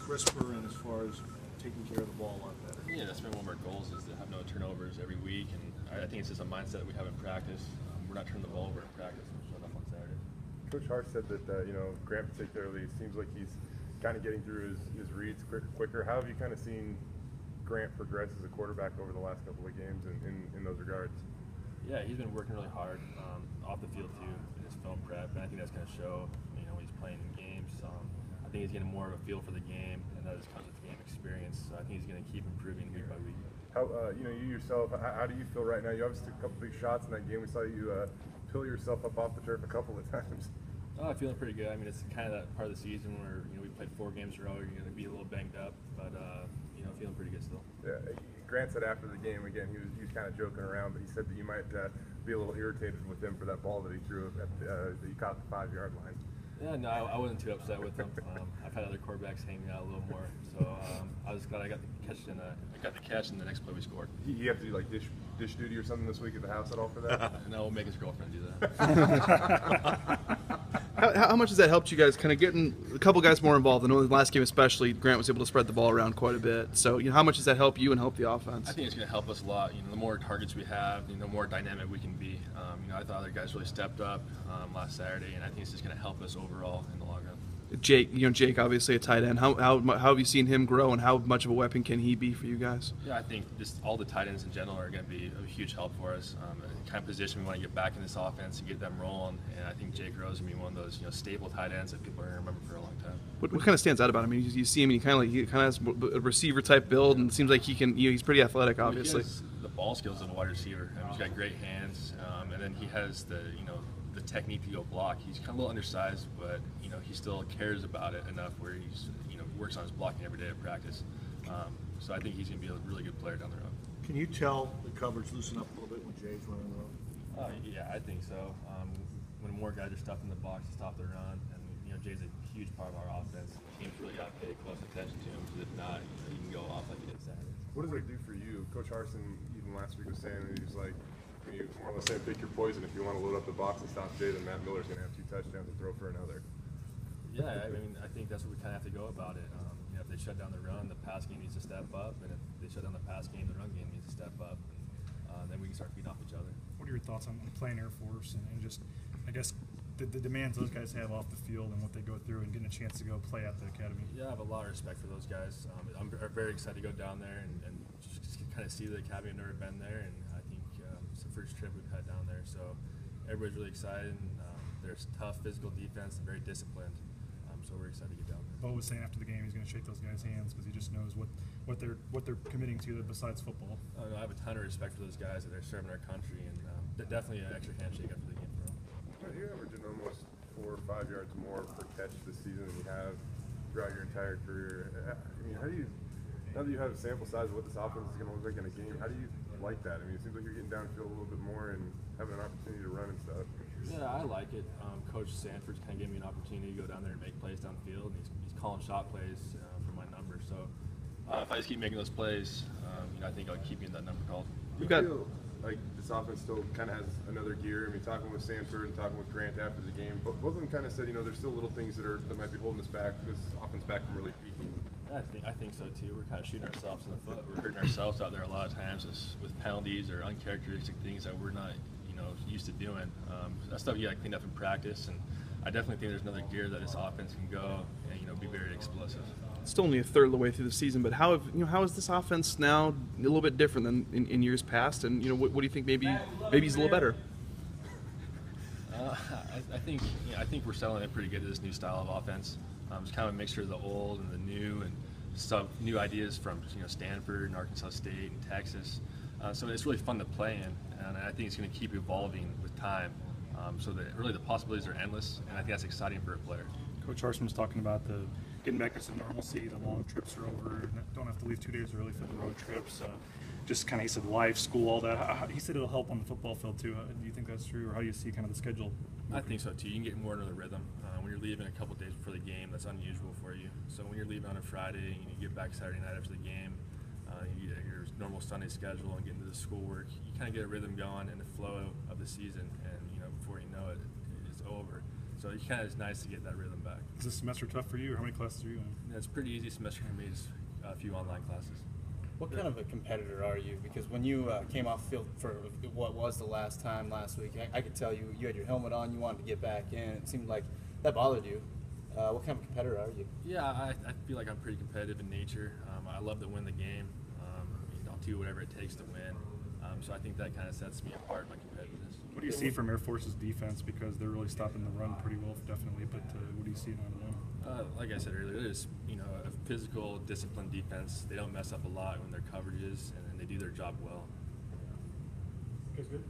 crisper and as far as taking care of the ball a lot better. Yeah, that's been one of our goals, is to have no turnovers every week, and I think it's just a mindset we have in practice. We're not turning the ball over in practice, and we'll show enough on Saturday. Coach Hart said that Grant particularly seems like he's kind of getting through his reads quicker. How have you kind of seen Grant progress as a quarterback over the last couple of games in those regards? Yeah, he's been working really hard off the field too in his film prep, and I think that's going to show. When he's playing in games, I think he's getting more of a feel for the game, and that just comes with game experience. So I think he's going to keep improving week by week. How you yourself? How do you feel right now? You obviously took a couple big shots in that game. We saw you pull yourself up off the turf a couple of times. Oh, I'm feeling pretty good. I mean, it's kind of that part of the season where we played 4 games in a row. You're going to be a little banged up, but feeling pretty good still. Yeah, Grant said after the game, again, he was kind of joking around, but he said that you might be a little irritated with him for that ball that he threw that he caught the 5-yard line. Yeah, no, I wasn't too upset with him. I've had other quarterbacks hang me out a little more, so I was glad I got the catch, and the next play we scored. You have to do like dish duty or something this week at the house at all for that? No, we'll make his girlfriend do that. How much has that helped you guys kind of getting a couple guys more involved? I know in the last game especially, Grant was able to spread the ball around quite a bit. So how much does that help you and help the offense? I think it's going to help us a lot. The more targets we have, the more dynamic we can be. I thought other guys really stepped up last Saturday, and I think it's just going to help us overall in the long run. Jake, obviously a tight end. How have you seen him grow, and how much of a weapon can he be for you guys? Yeah, I think all the tight ends in general are going to be a huge help for us. The kind of position we want to get back in this offense and get them rolling, and I think Jake Rose is going to be one of those stable tight ends that people are going to remember for a long time. What kind of stands out about him? I mean, you see him, and he kind of has a receiver type build, and it seems like he's pretty athletic, obviously. He has the ball skills of a wide receiver. He's got great hands, and then he has the technique to go block. He's kind of a little undersized, but he still cares about it enough where he's works on his blocking every day at practice. So I think he's going to be a really good player down the road. Can you tell the coverage loosen up a little bit when Jay's running the road? Yeah, I think so. When more guys are stuffed in the box to stop the run, and Jay's a huge part of our offense. Teams really got to pay close attention to him, because if not, he can go off like he did Saturday. What does it do for you? Coach Harsin even last week was saying that he's like, you more or less saying, pick your poison. If you want to load up the box and stop Jay, then Matt Miller's going to have 2 touchdowns to throw for another. Yeah, I mean, I think that's what we kind of have to go about it. If they shut down the run, the pass game needs to step up, and if they shut down the pass game, the run game needs to step up. And then we can start feeding off each other. What are your thoughts on playing Air Force and just, I guess, the demands those guys have off the field and what they go through and getting a chance to go play at the academy? Yeah, I have a lot of respect for those guys. I'm very excited to go down there and just kind of see the academy. I've never been there, and I think it's the first trip we've had down there. So everybody's really excited. There's tough physical defense and very disciplined. So we're excited to get down there. Bo was saying after the game he's going to shake those guys' hands because he just knows what they're committing to besides football. I have a ton of respect for those guys that are serving our country, and definitely an extra handshake after the game for them. You're averaging almost 4 or 5 yards more per catch this season than you have throughout your entire career. I mean, now that you have a sample size of what this offense is going to look like in a game, how do you like that? I mean, it seems like you're getting downfield a little bit more and having an opportunity to run and stuff. Yeah, I like it. Coach Sanford's kind of giving me an opportunity to go down there and make plays downfield, and he's calling shot plays for my number. So if I just keep making those plays, I think I'll keep getting that number called. You feel like this offense still kind of has another gear. I mean, talking with Sanford and talking with Grant after the game, but both of them kind of said, there's still little things that might be holding us back, this offense back from really peaking. I think so too. We're kind of shooting ourselves in the foot. We're hurting ourselves out there a lot of times with penalties or uncharacteristic things that we're not used to doing. That stuff you got to clean up in practice, and I definitely think there's another gear that this offense can go and be very explosive. Still only a third of the way through the season, but how is this offense now a little bit different than in years past? And what do you think maybe he's a little better? I think we're settling in pretty good to this new style of offense. It's kind of a mixture of the old and the new, and some new ideas from Stanford and Arkansas State and Texas. So it's really fun to play in, and I think it's going to keep evolving with time. So that really the possibilities are endless, and I think that's exciting for a player. Coach Harsin was talking about getting back to some normalcy. The long trips are over. Don't have to leave 2 days early for the road trips. Just kind of, he said, life, school, all that. He said it'll help on the football field too. Do you think that's true, or how do you see kind of the schedule? I think so too. You can get more into the rhythm. When you're leaving a couple days before the game, that's unusual for you. So when you're leaving on a Friday and you get back Saturday night after the game, you get your normal Sunday schedule and get into the schoolwork, you kind of get a rhythm going and the flow of the season, and before you know it, it's over. So it kind of is nice to get that rhythm back. Is this semester tough for you, or how many classes are you in? Yeah, it's a pretty easy semester for me. Just a few online classes. What kind of a competitor are you? Because when you came off field for what was the last time last week, I could tell you had your helmet on, you wanted to get back in. It seemed like that bothered you. What kind of competitor are you? Yeah, I feel like I'm pretty competitive in nature. I love to win the game. I'll do whatever it takes to win. So I think that kind of sets me apart, my competitiveness. What do you see from Air Force's defense? Because they're really stopping the run pretty well, definitely. But what do you see out of them? Like I said earlier, it is a physical, disciplined defense. They don't mess up a lot when their coverages, and they do their job well. Good.